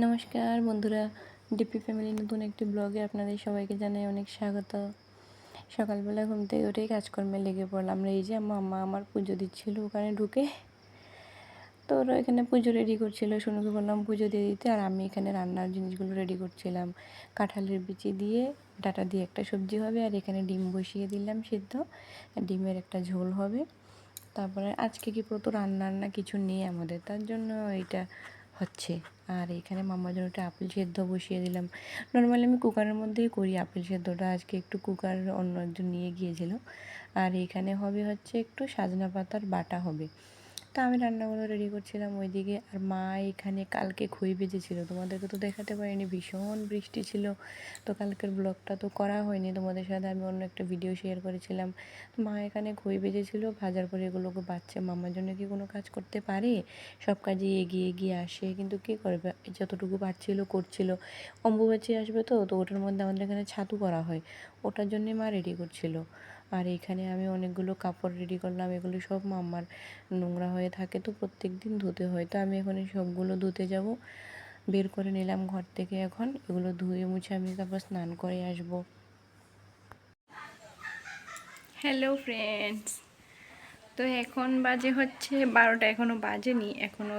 নমস্কার বন্ধুরা, DP family নতুন একটি ব্লগে আপনাদের সবাইকে জানাই অনেক স্বাগত। সকালবেলা ঘুম থেকে উঠেই কাজকর্মে লেগে পড়লাম। এই যে মাম্মা আমার পুজো দিচ্ছিল ওখানে ঢুকে, তো ওরা এখানে পুজো রেডি করছিল। শুনুকে বললাম পুজো দিয়ে দিতে, আর আমি এখানে রান্নার জিনিসগুলো রেডি করছিলাম। কাঁঠালের বিচি দিয়ে ডাটা দিয়ে একটা সবজি হবে, আর এখানে ডিম বসিয়ে দিলাম সিদ্ধ, ডিমের একটা ঝোল হবে। তারপরে আজকে কি প্রতো রান্না কিছু নেই আমাদের, তার জন্য এটা হচ্ছে। আর এখানে মাম্মার জন্য একটা আপেল সেদ্ধ বসিয়ে দিলাম। নর্মালি আমি কুকারের মধ্যেই করি আপেল সেদ্ধটা, আজকে একটু কুকার অন্য একজন নিয়ে গিয়েছিল। আর এখানে হবে হচ্ছে একটু সজনা পাতার বাটা হবে। তো আমি রান্নাগুলো রেডি করছিলাম ওইদিকে। আর মা এখানে কালকে খই ভেজেছিল, তোমাদেরকে তো দেখাতে পারিনি, ভীষণ বৃষ্টি ছিল। তো কালকের ব্লগটা তো করা হয়নি তোমাদের সাথে, আমি অন্য একটা ভিডিও শেয়ার করেছিলাম। তো মা এখানে খই ভেজেছিল, ভাজার পরে এগুলোকে বাচ্চা মামার জন্য কি কোনো কাজ করতে পারে? সব কাজে এগিয়ে এগিয়ে আসে, কিন্তু কী করবে, যতটুকু পারছিল করছিল। অম্বুবাচী আসবে তো ওটার মধ্যে আমাদের এখানে ছাতু করা হয়, ওটার জন্যে মা রেডি করছিল। আর এখানে আমি অনেকগুলো কাপড় রেডি করলাম, এগুলো সব মাম্মার নোংরা হয়ে থাকে, তো প্রত্যেক দিন ধুতে হয়। তো আমি এখন এই সবগুলো ধুতে যাব, বের করে নিলাম ঘর থেকে। এখন এগুলো ধুয়ে মুছে আমি তারপর স্নান করে আসব। হ্যালো ফ্রেন্ডস, তো এখন বাজে হচ্ছে 12টা, এখনও বাজেনি, এখনও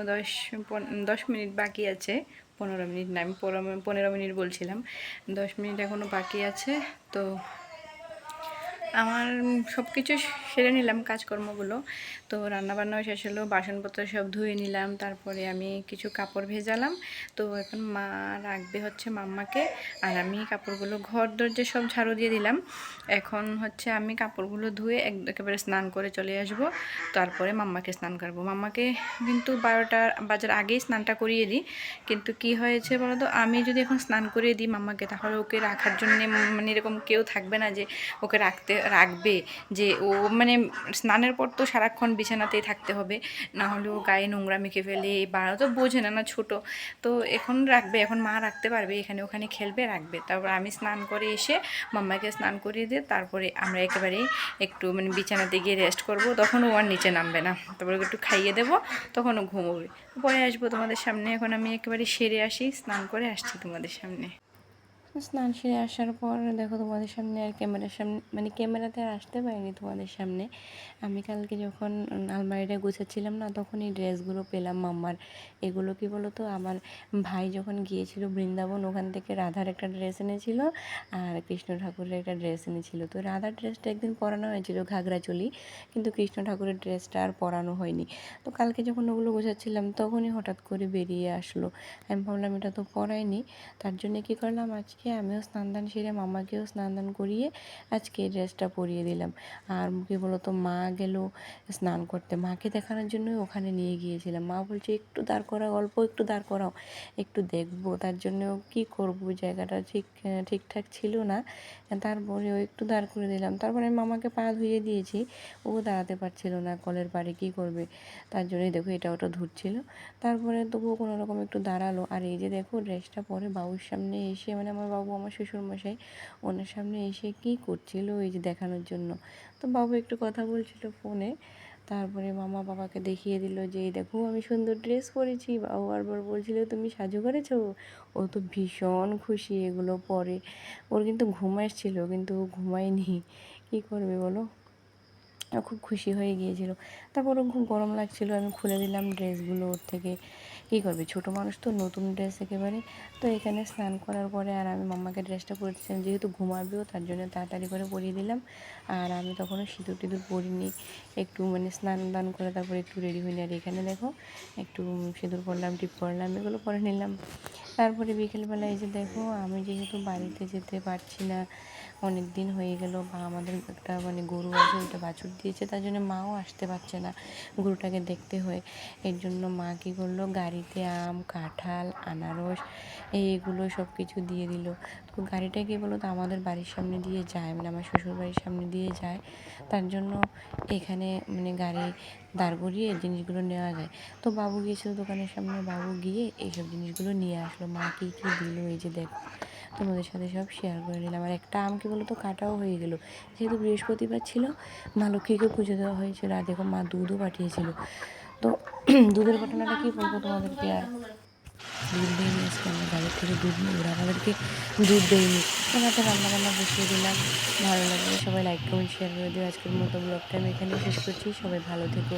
10 মিনিট বাকি আছে। 15 মিনিট না, আমি 15 মিনিট বলছিলাম, 10 মিনিট এখনও বাকি আছে। তো আমার সব কিছু সেরে নিলাম কাজকর্মগুলো। তো রান্নাবান্নাও শেষ হলো, বাসনপত্র সব ধুয়ে নিলাম, তারপরে আমি কিছু কাপড় ভেজালাম। তো এখন মা রাখবে হচ্ছে মাম্মাকে, আর আমি কাপড়গুলো ঘর দরজা সব ঝাড়ু দিয়ে দিলাম। এখন হচ্ছে আমি কাপড়গুলো ধুয়ে একেবারে স্নান করে চলে আসব, তারপরে মাম্মাকে স্নান করবো। মাম্মাকে কিন্তু 12টা বাজার আগেই স্নানটা করিয়ে দিই, কিন্তু কি হয়েছে বলো তো, আমি যদি এখন স্নান করিয়ে দিই মাম্মাকে, তাহলে ওকে রাখার জন্য মানে এরকম কেউ থাকবে না যে ওকে রাখবে, যে ও মানে স্নানের পর তো সারাক্ষণ বিছানাতেই থাকতে হবে, না হলে ও গায়ে নোংরা মেখে ফেলে, বাড়া তো বোঝে না, না ছোট। তো এখন রাখবে, এখন মা রাখতে পারবে, এখানে ওখানে খেলবে, রাখবে। তারপর আমি স্নান করে এসে মাম্মাকে স্নান করিয়ে দিয়ে তারপরে আমরা একেবারেই একটু মানে বিছানাতে গিয়ে রেস্ট করব, তখন ও আর নিচে নামবে না। তারপরে একটু খাইয়ে দেবো, তখন ও ঘুমোবে। পরে আসবো তোমাদের সামনে। এখন আমি একেবারে সেরে আসি, স্নান করে আসছি তোমাদের সামনে। স্নান সেরে আসার পর দেখো তোমাদের সামনে আর ক্যামেরার সামনে, মানে ক্যামেরাতে আর আসতে পারিনি তোমাদের সামনে। আমি কালকে যখন আলমারিটা গুছাচ্ছিলাম না, তখন এই ড্রেসগুলো পেলাম মাম্মার। এগুলো কি বলো তো, আমার ভাই যখন গিয়েছিল বৃন্দাবন, ওখান থেকে রাধার একটা ড্রেস এনেছিল, আর কৃষ্ণ ঠাকুরের একটা ড্রেস এনেছিল। তো রাধার ড্রেসটা একদিন পরানো হয়েছিল, ঘাগরা চলি, কিন্তু কৃষ্ণ ঠাকুরের ড্রেসটা আর পরানো হয়নি। তো কালকে যখন ওগুলো গোছাচ্ছিলাম, তখনই হঠাৎ করে বেরিয়ে আসলো। আমি ভাবলাম এটা তো পরাইনি, তার জন্য কী করলাম, আজকে আমিও স্নান দান সেরে মামাকেও স্নান দান করিয়ে আজকে এই ড্রেসটা পরিয়ে দিলাম। আর কী বলো তো, মা গেল স্নান করতে, মাকে দেখানোর জন্যই ওখানে নিয়ে গিয়েছিলাম। মা বলছে একটু দাঁড় করাও, অল্প একটু দাঁড় করাও, একটু দেখবো। তার জন্য কী করবো, জায়গাটা ঠিকঠাক ছিল না, তারপরে ও একটু দাঁড় করে দিলাম। তারপরে আমি মামাকে পা ধুয়ে দিয়েছি, ও দাঁড়াতে পারছিল না কলের পাড়ে, কী করবে, তার জন্যই দেখো এটা ওটা ধুচ্ছিল। তারপরে তবুও কোনো রকম একটু দাঁড়ালো। আর এই যে দেখো ড্রেসটা পরে বাবুর সামনে এসে, মানে আমার বাবু, আমার শ্বশুরমশাই, ওনার সামনে এসে কী করছিল এই যে দেখানোর জন্য। তো বাবু একটু কথা বলছিল ফোনে, তারপরে মামা বাবাকে দেখিয়ে দিল যে এই দেখো আমি সুন্দর ড্রেস পরেছি। বাবু বারবার বলছিল তুমি সাজু করেছো। ও তো ভীষণ খুশি এগুলো পরে। ওর কিন্তু ঘুম আসছিল, কিন্তু ও ঘুমায়নি, কী করবে বলো, খুব খুশি হয়ে গিয়েছিল। তারপর ওর খুব গরম লাগছিল, আমি খুলে দিলাম ড্রেসগুলো ওর থেকে। কী করবে, ছোটো মানুষ তো, নতুন ড্রেস একেবারে। তো এখানে স্নান করার পরে আর আমি মাম্মাকে ড্রেসটা পরেছিলাম, যেহেতু ঘুমাবেও তার জন্য তাড়াতাড়ি করে পরিয়ে দিলাম। আর আমি তখনও সিঁদুর টিঁদুর পরিনি, একটু মানে স্নান দান করে তারপরে একটু রেডি হইনি। আর এখানে দেখো একটু সিঁদুর পরলাম, টিপ পরলাম, এগুলো পরে নিলাম। তারপরে বিকেলবেলা এই যে দেখো, আমি যেহেতু বাড়িতে যেতে পারছি না, অনেক দিন হয়ে গেল, বা আমাদের একটা মানে গরু আছে, ওইটা বাছুর দিয়েছে, তার জন্য মাও আসতে পারছে না, গরুটাকে দেখতে হয়। এর জন্য মা কী করলো, গাড়িতে আম, কাঁঠাল, আনারস এইগুলো সব কিছু দিয়ে দিল। তো গাড়িটা কী বলো তো, আমাদের বাড়ির সামনে দিয়ে যায়, মানে আমার শ্বশুর বাড়ির সামনে দিয়ে যায়, তার জন্য এখানে মানে গাড়ি দাঁড় করিয়ে জিনিসগুলো নেওয়া যায়। তো বাবু গিয়েছিল দোকানের সামনে, বাবু গিয়ে এইসব জিনিসগুলো নিয়ে আসলো। মা কী কী দিল এই যে দেখো, তোমাদের সাথে সব শেয়ার করে নিলাম। আর একটা আম কী বলো তো, কাটাও হয়ে গেল, যেহেতু বৃহস্পতিবার ছিল, মা লক্ষ্মীকে পুজো দেওয়া হয়েছিল। আর দেখো মা দুধও পাঠিয়েছিল। তো দুধের ঘটনাটা কী বলবো তোমাদেরকে আর, দুধ দেয়নি আজকে, আমরা গাড়ির থেকে দুধ নিই, ওরা আমাদেরকে দুধ দেয়নি। ওনাতে রান্নাবান্না বসিয়ে দিলাম। ভালো লাগলে সবাই লাইক কমেন্ট শেয়ার করে দিও। আজকের মতো ব্লগটা আমি এখানেই শেষ করছি। সবাই ভালো থেকো।